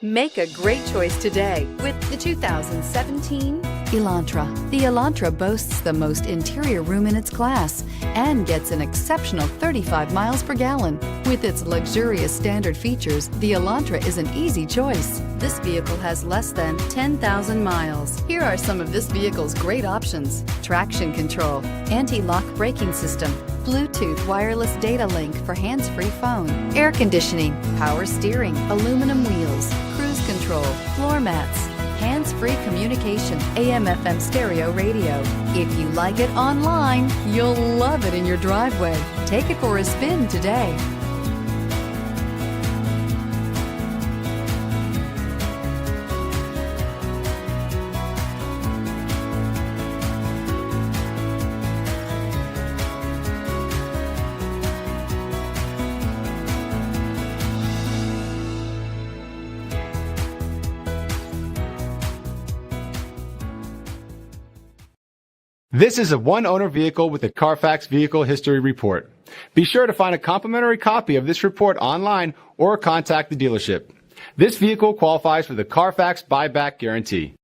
Make a great choice today with the 2017 Elantra. The Elantra boasts the most interior room in its class and gets an exceptional 35 miles per gallon. With its luxurious standard features, the Elantra is an easy choice. This vehicle has less than 10,000 miles. Here are some of this vehicle's great options: traction control, anti-lock braking system, Bluetooth wireless data link for hands-free phone, air conditioning, power steering, aluminum wheels, cruise control, floor mats, hands-free communication, AM/FM stereo radio. If you like it online, you'll love it in your driveway. Take it for a spin today. This is a one-owner vehicle with a Carfax Vehicle History Report. Be sure to find a complimentary copy of this report online or contact the dealership. This vehicle qualifies for the Carfax Buyback Guarantee.